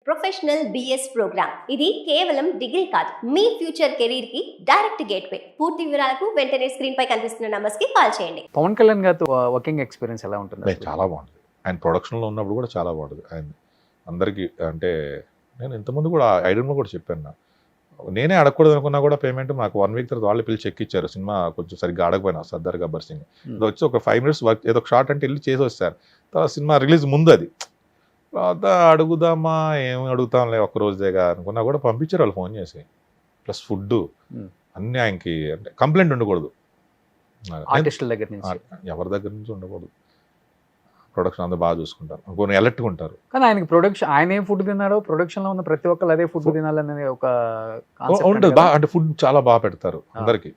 Professional BS programme. ఇది కేవలం degree కాదు, మీ ఫ్యూచర్ కెరీర్ కి డైరెక్ట్ గేట్వే. పూర్తి వివరాలకు వెంటనే స్క్రీన్ పై కనిపిస్తున్న నంబర్స్ కి కాల్ చేయండి. పవన్ కళ్యాణ్ గారితో వర్కింగ్ ఎక్స్పీరియన్స్ ఎలా ఉంటుంది? చాలా బాగుంటుంది. ఆయన ప్రొడక్షన్లో ఉన్నప్పుడు కూడా చాలా బాగుంటుంది. ఆయన అందరికీ అంటే నేను ఇంతకుముందు కూడా ఐడెంట్లో కూడా చెప్పాను, నేనే అడగకూడదు అనుకున్నా కూడా పేమెంట్ నాకు 1 వీక్ తర్వాత వాళ్ళు పిలిచి చెక్ ఇచ్చారు. సినిమా కొంచెం సరిగ్గా అడగపోయినా సర్దార్ గబ్బర్ సింగ్ ఇది వచ్చి ఒక 5 minutes వర్క్ ఏదో ఒక షార్ట్ అంటే వెళ్ళి చేసి వచ్చారు. తర్వాత సినిమా రిలీజ్ ముందు అది తర్వాత అడుగుదామా ఏమి అడుగుతాంలే ఒక్క రోజేగా అనుకున్నా కూడా పంపించారు వాళ్ళు ఫోన్ చేసి. ప్లస్ ఫుడ్ అన్నీ ఆయనకి అంటే కంప్లైంట్ ఉండకూడదు, ఆర్టిస్టుల దగ్గర నుంచి ఎవరి దగ్గర నుంచి ఉండకూడదు. ప్రొడక్షన్ అంతా బాగా చూసుకుంటారు, కొన్ని అలర్ట్గా ఉంటారు. కానీ ఆయనకి ప్రొడక్షన్ ఆయన ఏం ఫుడ్ తిన్నాడో ప్రొడక్షన్ లో ఉన్న ప్రతి ఒక్కరు అదే ఫుడ్ తినాలనేది ఒక ఉంటుంది. బాగా అంటే ఫుడ్ చాలా బాగా పెడతారు అందరికి.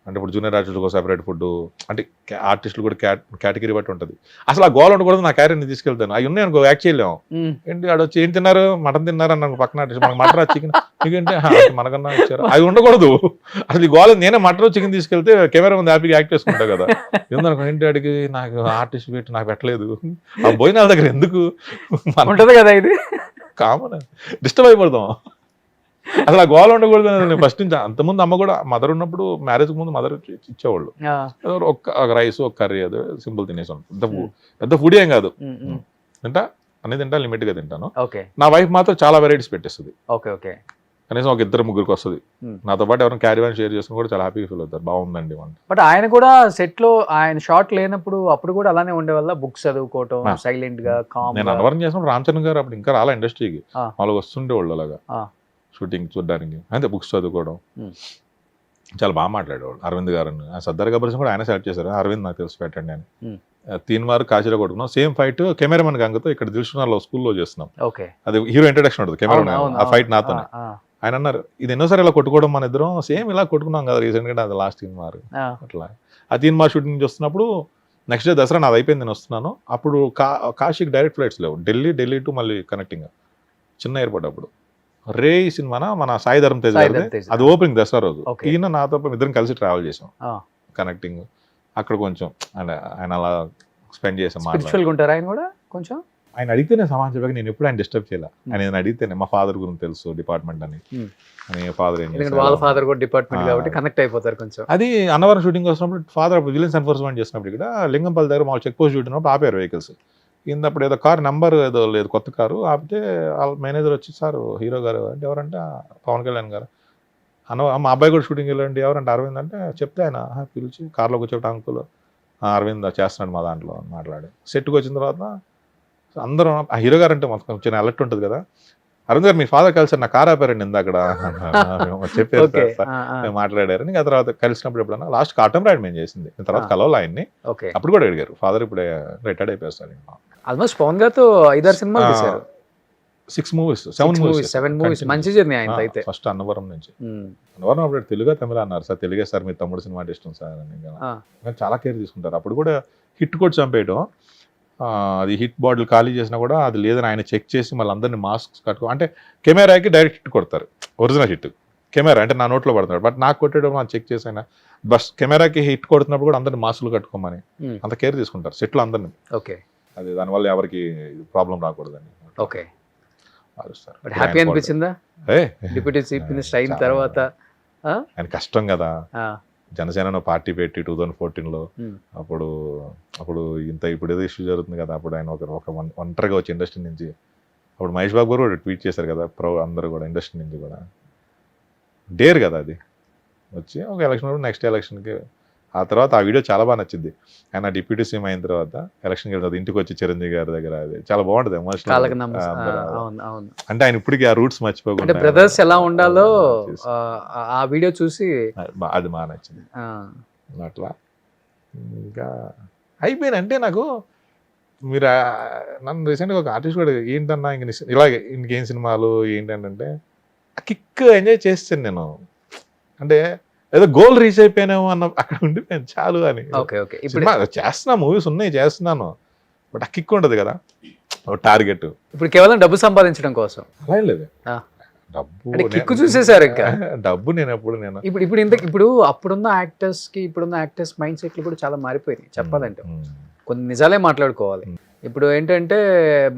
అంటే ఇప్పుడు జూనియర్ ఆర్టిస్టులకు సెపరేట్ ఫుడ్, అంటే ఆర్టిస్టులు కూడా కేటగిరీ బట్టి ఉంటుంది. అసలు ఆ గోల్ ఉండకూడదు. నా క్యారీని తీసుకెళ్తాను అవి ఉన్నాయి అనుకో, యాక్ట్ చేయలేము. ఏంటి ఆడొచ్చి ఏం తిన్నారు, మటన్ తిన్నారు అన్న పక్కన ఆర్టిస్ట్ మనకు మటన్ చికెన్ మీకేంటి మనకన్నా ఇచ్చారు, అవి ఉండకూడదు. అసలు ఈ గోల్ నేనే మటన్ చికెన్ తీసుకెళ్తే కెమెరా ముందు హ్యాపీగా యాక్ట్ చేసుకుంటా కదా. ఎందుకు ఏంటి అడిగి నాకు ఆర్టిస్ట్ పెట్టి నాకు పెట్టలేదు, ఆ భోజనాల దగ్గర ఎందుకు ఉంటుంది కదా, ఇది కామన్ డిస్టర్బ్ అయిపోతాం. అసలు ఆ గోల ఉండకూడదు నేను ఫస్ట్ నుంచి. అంతకుముందు అమ్మ కూడా మదర్ ఉన్నప్పుడు మ్యారేజ్కి ముందు మదర్ ఇచ్చేవాళ్ళు ఒక రైస్ ఒక కర్రీ, అదే సింపుల్ తినేసాను. పెద్ద ఫుడ్ ఏం కాదు, తింటా అనేది తింటా, లిమిట్గా తింటాను. నా వైఫ్ మాత్రం చాలా వెరైటీస్ పెట్టేస్తుంది. కనీసం ఒక 2-3 వస్తుంది. నాతో పాటు ఎవరైనా క్యారీ షేర్ చేసుకుని కూడా చాలా హ్యాపీగా ఫీల్ అవుతారు, బాగుందండి వంట. బట్ ఆయన కూడా సెట్ లో ఆయన షార్ట్ లేనప్పుడు అప్పుడు కూడా అలానే ఉండే వల్ల బుక్స్ చదువుకోవటం, సైలెంట్ గా కామ్. నేను అనవరం చేసినప్పుడు రామ్ చరణ్ గారు అప్పుడు ఇంకా రాలా ఇండస్ట్రీకి, వాళ్ళు వస్తుండేవాళ్ళు అలాగా షూటింగ్ చూడడానికి. అంతే బుక్స్ చదువుకోవడం, చాలా బాగా మాట్లాడేవాళ్ళు. అరవింద్ గారు సర్దార్ గబ్బర్ సింగ్ కూడా ఆయన సెలెక్ట్ చేశారు. అరవింద్ నాకు తెలిసి పెట్టండి అని 3 వారు కాశీలో కొట్టుకున్నాం. సేమ్ ఫైట్ కెమెరామెన్ గంగతో ఇక్కడ దిల్షునాలో స్కూల్లో చేస్తున్నాం. అది హీరో ఇంట్రడక్షన్ ఉంటుంది కెమెరామెన్, ఆ ఫైట్ నాతోనే. ఆయన అన్నారు ఇది ఎన్నోసారి ఇలా కొట్టుకోవడం మన ఇద్దరం సేమ్ ఇలా కొట్టుకున్నాం కదా రీసెంట్ గా, అది లాస్ట్ 3 వారు అట్లా. ఆ 3 వారు షూటింగ్ చూస్తున్నప్పుడు నెక్స్ట్ డే దసరా నాది అయిపోయింది, నేను వస్తున్నాను. అప్పుడు కాశీకి డైరెక్ట్ ఫ్లైట్స్ లేవు, ఢిల్లీ టు మళ్ళీ కనెక్టింగ్ చిన్న ఎయిర్పోర్ట్. అప్పుడు రే సినిమానా మన సాయి ధర్మ తేజ్ అది ఓపెనింగ్ దసరా రోజు. ఈయన నాతో ఇద్దరం కలిసి ట్రావెల్ చేసాం కనెక్టింగ్. అక్కడ కొంచెం ఆయన అలా స్పెండ్ చేసాం. ఆయన కూడా కొంచెం ఆయన అడిగితేనే సమాజం చెప్పాక నేను ఎప్పుడు ఆయన డిస్టర్బ్ చేయాలి. ఆయన అడిగితేనే మా ఫాదర్ గురించి తెలుసు డిపార్ట్మెంట్ అని ఫాదర్ వాళ్ళ ఫాదర్ కూడా డిపార్ట్మెంట్ కాబట్టి కనెక్ట్ అయిపోతారు కొంచెం. అది అన్నవరం షూటింగ్ వస్తున్నప్పుడు ఫాదర్ విజిలెన్స్ ఎన్ఫోర్స్మెంట్ చేసినప్పుడు ఇక్కడ లింగంపల్లి దగ్గర మా చెక్ పోస్ట్ షూటింగ్ ఆపారు వెహికల్స్. అప్పుడు ఏదో కారు నెంబర్ ఏదో లేదు, కొత్త కారు ఆపితే వాళ్ళ మేనేజర్ వచ్చి సార్ హీరో గారు అంటే ఎవరంటే పవన్ కళ్యాణ్ గారు మా అబ్బాయి కూడా షూటింగ్ వెళ్ళండి ఎవరంటే అరవింద్ అంటే చెప్తే ఆయన పిలిచి కార్లో కూర్చోబెట్టి అంకుల్ అరవింద్ చేస్తున్నాడు మా దాంట్లో అని మాట్లాడి సెట్కి వచ్చిన తర్వాత అందరం ఆ హీరో గారు అంటే మొత్తం చిన్న అలర్ట్ ఉంటుంది కదా, అరవింద్ గారు మీ ఫాదర్ కలిసి నా కార్ ఆపారండి ఇందాక చెప్పారు మేము మాట్లాడారని. ఆ తర్వాత కలిసినప్పుడు ఎప్పుడన్నా లాస్ట్ కాటం రైడ్ మేము చేసింది, తర్వాత కలవాలి ఆయన్ని. అప్పుడు కూడా అడిగారు ఫాదర్ ఇప్పుడే రిటైర్డ్ అయిపోయారు. ఆల్మోస్ట్ పవన్ గారితో 5-6 సినిమాలు తీశారు, 6 movies 7 movies. మంచి జర్నీ ఆయన అయితే. ఫస్ట్ అన్నవరం నుంచి, అన్నవరం అప్పుడు తెలుగు తమిళ అన్నారు సార్, తెలుగే సార్ మీ తమ్ముడు సినిమా అంటే ఇష్టం సార్ అని చాలా కేర్ తీసుకుంటారు. అప్పుడు కూడా హిట్ కూడా చంపేయడం, అది హిట్ బాటిల్ ఖాళీ చేసినా కూడా అది లేదని ఆయన చెక్ చేసి మళ్ళీ అందరినీ మాస్క్ కట్టుకో అంటే కెమెరాకి డైరెక్ట్ హిట్ కొడతారు, ఒరిజినల్ హిట్ కెమెరా అంటే నా నోట్లో పడుతున్నాడు. బట్ నాకు కొట్టేటప్పుడు నాకు చెక్ చేసి ఆయన బస్ కెమెరాకి హిట్ కొడుతున్నప్పుడు కూడా అందరినీ మాస్కులు కట్టుకోమని అంత కేర్ తీసుకుంటారు సెట్లో అందరినీ. అది దానివల్ల ఎవరికి ప్రాబ్లం రాకూడదని. హ్యాపీ అనిపించిందా డిప్యూటీ చీఫ్ మినిస్టర్ అయిన తర్వాత? ఆయన కష్టం కదా, జనసేన పార్టీ పెట్టి 2014లో అప్పుడు ఇప్పుడు ఏదో ఇష్యూ జరుగుతుంది కదా, అప్పుడు ఆయన ఒక ఒంటరిగా వచ్చి ఇండస్ట్రీ నుంచి. అప్పుడు మహేష్ బాబు గారు కూడా ట్వీట్ చేశారు కదా, అందరూ కూడా ఇండస్ట్రీ నుంచి కూడా డేర్ కదా అది వచ్చి ఒక ఎలక్షన్ నెక్స్ట్ ఎలక్షన్కి. ఆ తర్వాత ఆ వీడియో చాలా బాగా నచ్చింది. ఆయన డిప్యూటీ సీఎం అయిన తర్వాత ఎలక్షన్కి వెళ్తుంది, ఇంటికి వచ్చి చిరంజీవి గారి దగ్గర, అది చాలా బాగుంటుంది ఎమోషనల్. అంటే ఆయన ఇప్పటికీ ఆ రూట్స్ మర్చిపోకుండా బ్రదర్స్ ఎలా ఉండాలో ఆ వీడియో చూసి అది బాగా నచ్చింది. అట్లా ఇంకా అయిపోయింది. అంటే నాకు మీరు నన్ను రీసెంట్గా ఒక ఆర్టిస్ట్ కూడా ఏంటన్నా ఇలాగే ఇంకేం సినిమాలు ఏంటంటే కిక్ ఎంజాయ్ చేస్తాను నేను, అంటే ఏదో గోల్ రీచ్ అయిపోయినాము అన్న అక్కడ ఉండిపోయాను చాలు అని. చేస్తున్నా మూవీస్ ఉన్నాయి చేస్తున్నాను, బట్ ఆ కిక్ ఉండదు కదా టార్గెట్. ఇప్పుడు కేవలం డబ్బు సంపాదించడం కోసం అలా లేదు, డబ్బు కిక్ చూసేసారు ఇంకా. డబ్బు ఇప్పుడు అప్పుడున్న యాక్టర్స్ కి ఇప్పుడున్న యాక్టర్స్ మైండ్ సెట్లు కూడా చాలా మారిపోయినాయి చెప్పాలంటే. కొన్ని నిజాలే మాట్లాడుకోవాలి. ఇప్పుడు ఏంటంటే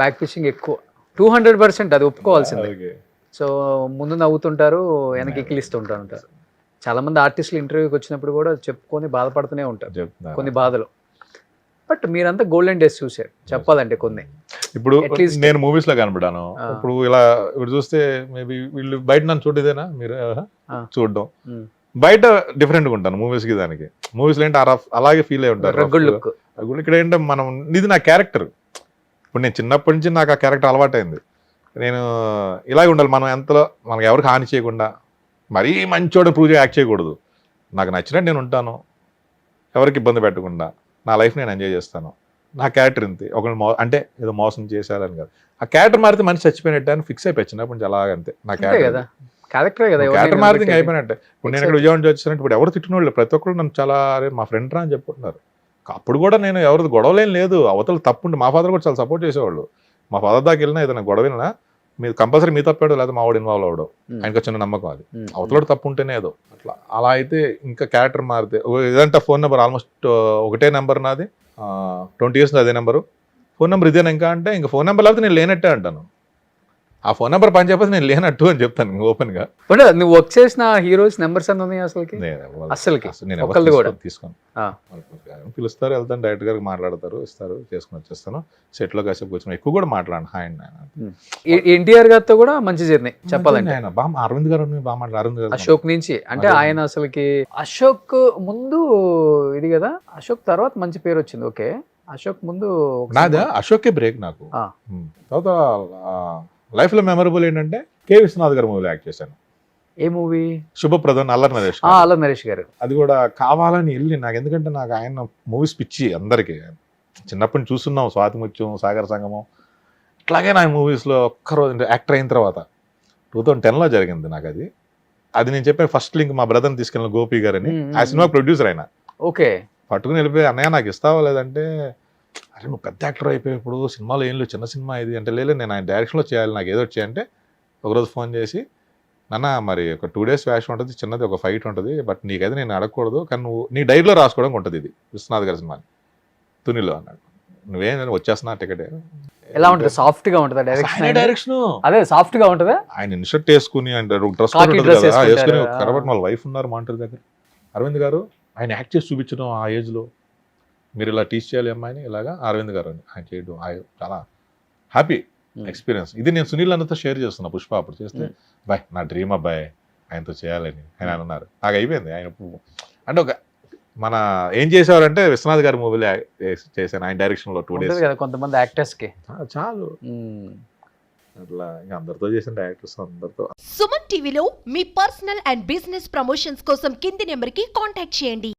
బ్యాక్ ఫిషింగ్ ఎక్కువ, 200% అది ఒప్పుకోవాల్సిందే. ఓకే. సో ముందు నవ్వుతుంటారు, వెనక్కి ఎక్కిలిస్తుంటారు. చాలా మంది ఆర్టిస్టులు ఇంటర్వ్యూకి వచ్చినప్పుడు కూడా చెప్పుకొని బాధపడుతూనే ఉంటారు చెప్తున్నా. కొన్ని బాధలు. బట్ మీరంతా గోల్డెన్ డేస్ చూసారు చెప్పాలంటే కొన్ని. ఇప్పుడు At least- నేను మూవీస్ లో కనపడాను, ఇప్పుడు ఇలా ఇప్పుడు చూస్తే మేబీ వీళ్ళు బయట నన్ను చూడేదేనా మీరు చూడడం, బయట డిఫరెంట్ గా ఉంటాను మూవీస్ కి దానికి. మూవీస్ లో ఏంటి అలాగే ఫీల్ అయి ఉంటారు. రగ్గుల్ లుక్. ఇక్కడ ఏంటంటే మనం ఇది నా క్యారెక్టర్. ఇప్పుడు నేను చిన్నప్పటి నుంచి నాకు ఆ క్యారెక్టర్ అలవాటైంది. నేను ఇలాగే ఉండాలి, మనం ఎంతలో మనకి ఎవరికి హాని చేయకుండా, మరీ మంచోడు ప్రూవ్ యాక్ట్ చేయకూడదు. నాకు నచ్చినట్టు నేను ఉంటాను, ఎవరికి ఇబ్బంది పెట్టకుండా నా లైఫ్ నేను ఎంజాయ్ చేస్తాను. నా క్యారెక్టర్ ఇంతే. ఒకళ్ళు అంటే ఏదో మోసం చేశారని కాదు, ఆ క్యారెక్టర్ మారితే మనిషి చచ్చిపోయినట్టు అని ఫిక్స్ అయిపోయి చిన్నప్పటి నుంచి అలాగంతే. నా అంతే క్యారెక్టర్ కదా, క్యారెక్టరే కదా. క్యారెక్టర్ మారితే ఇంకా అయిపోయినట్టే. ఇప్పుడు నేను ఇక్కడ విజయవాడ నుంచి వచ్చానంటే ఇప్పుడు ఎవరు తిట్టిన వాళ్ళు ప్రతి ఒక్కరు నన్ను చాలా అరే మా ఫ్రెండ్ రా అని చెప్పుకుంటున్నారు. అప్పుడు కూడా నేను ఎవరిది గొడవలేం లేదు, అవతల తప్పుంటే మా ఫాదర్ కూడా చాలా సపోర్ట్ చేసేవాళ్ళు. మా ఫాదర్ దాకా వెళ్ళినా ఏదైనా గొడవ వెళ్ళినా మీరు కంపల్సరీ మీ తప్పాడు లేదా మా వాడు ఇన్వాల్వ్ అవ్వడం, ఆయనకు చిన్న నమ్మకం అది. అవతల తప్పు ఉంటేనే ఏదో అట్లా అలా అయితే ఇంకా క్యారెక్టర్ మారితే ఏదంటే ఫోన్ నెంబర్ ఆల్మోస్ట్ ఒకటే నెంబర్ నాది, 20 years అదే నెంబరు. ఫోన్ నెంబర్ ఇదేనా ఇంకా అంటే ఇంకా ఫోన్ నెంబర్ లేకపోతే నేను లేనట్టే అంటాను. ఆ ఫోన్ నెంబర్ పని చెప్పేసి నేను లేనట్టు అని చెప్తాను ఓపెన్ గా. బట్ నువ్వు వర్క్ చేసిన హీరోస్ నెంబర్స్ అన్నీ ఉన్నాయి అసలుకి? అసలుకి నేను ఒక్కళ్ళు కూడా తీసుకోను. ఆ. పిలుస్తారు, వెళ్తాను, డైరెక్ట్ గారికి మాట్లాడతారు, ఇస్తారు, చేసుకుని వచ్చేస్తాను. సెట్ లో కాసేపు కూర్చొని ఎక్కువ కూడా మాట్లాడను. హాయ్ ఎన్టీఆర్ గారితో కూడా మంచి జర్నీ చెప్పాలంటే. ఆయన బాగా అరవింద్ గారు బాగా మాట్లాడారు. అరవింద్ గారు అశోక్ నుంచి అంటే ఆయన అసలుకి అశోక్ ముందు ఇది కదా, అశోక్ తర్వాత మంచి పేరు వచ్చింది. ఓకే, అశోక్ ముందు నాదా అశోకే బ్రేక్ నాకు. ఆ. తర్వాత లైఫ్ లో మెమరబుల్ ఏంటంటే కె విశ్వనాథ్ గారి మూవీలో యాక్ట్ చేశాను. ఏ మూవీ? శుభప్రదం, అల్లరి నరేష్. అల్లరి నరేష్ గారు. అది కూడా కావాలని వెళ్ళి నాకు, ఎందుకంటే నాకు ఆయన మూవీస్ పిచ్చి అందరికీ. చిన్నప్పటి నుంచి చూస్తున్నాం, స్వాతిముత్యం, సాగర సంగమం. అట్లాగే నా మూవీస్లో ఒక్కరోజు యాక్టర్ అయిన తర్వాత 2010లో జరిగింది నాకు అది. అది నేను చెప్పాను ఫస్ట్ లింక్ మా బ్రదర్ని తీసుకెళ్ళిన గోపి గారని, ఆ సినిమా ప్రొడ్యూసర్ ఆయన. ఓకే, పట్టుకుని వెళ్ళిపోయి అన్నయ్య నాకు ఇస్తావా లేదంటే, అరే నువ్వు పెద్ద యాక్టర్ అయిపోయి ఇప్పుడు సినిమాలో ఏం లేదు, చిన్న సినిమా ఇది అంటే, లేదు నేను ఆయన డైరెక్షన్లో చేయాలి, నాకు ఏదో చేయంటే ఒకరోజు ఫోన్ చేసి, నాన్న మరి ఒక 2 days వేషం ఉంటుంది, చిన్నది ఒక ఫైట్ ఉంటుంది, బట్ నీకైతే నేను అడగకూడదు, కానీ నువ్వు నీ డైరీలో రాసుకోవడానికి ఉంటుంది ఇది విశ్వనాథ్ గారి సినిమా తునిలో అన్నాడు. నువ్వేం వచ్చేస్తున్నా టికెట్. ఎలా ఉంటుంది? సాఫ్ట్ గా ఉంటుందా డైరెక్షన్? డైరెక్షన్ అదే సాఫ్ట్ గా ఉంటుందా? ఆయన ఇన్షర్ట్ వేసుకుని అంటే డ్రెస్ వేసుకుని కరబట్ వాళ్ళ వైఫ్ ఉన్నారు మాంటూరు దగ్గర. అరవింద్ గారు ఆయన యాక్ట్ చేసి చూపించడం ఆ ఏజ్ లో, మీరు ఇలా టీచ్ చేయాలి అమ్మాయిని ఇలాగా, అరవింద్ గారు అని ఆయన చేయడం చాలా హ్యాపీ ఎక్స్పీరియన్స్. ఇది నేను సునీల్ అన్నతో షేర్ చేస్తున్నా, పుష్ప అప్పుడు చేస్తే, బాయ్ నా డ్రీమ్ అబ్బాయి ఆయనతో చేయాలని ఆయన అన్నారు. నాకు అయిపోయింది. ఆయన అంటే ఒక మన ఏం చేసేవారంటే విశ్వనాథ్ గారి మూవీలో చేశాను ఆయన డైరెక్షన్ లో 2 days. కొంతమంది యాక్టర్స్ కి చాలు అట్లా ఇంకా అందరితో చేసిన డైరెక్టర్స్ అందరితో. సుమన్ టీవీలో మీ పర్సనల్ అండ్ బిజినెస్ ప్రమోషన్స్ కోసం కింది నెంబర్కి కాంటాక్ట్ చేయండి.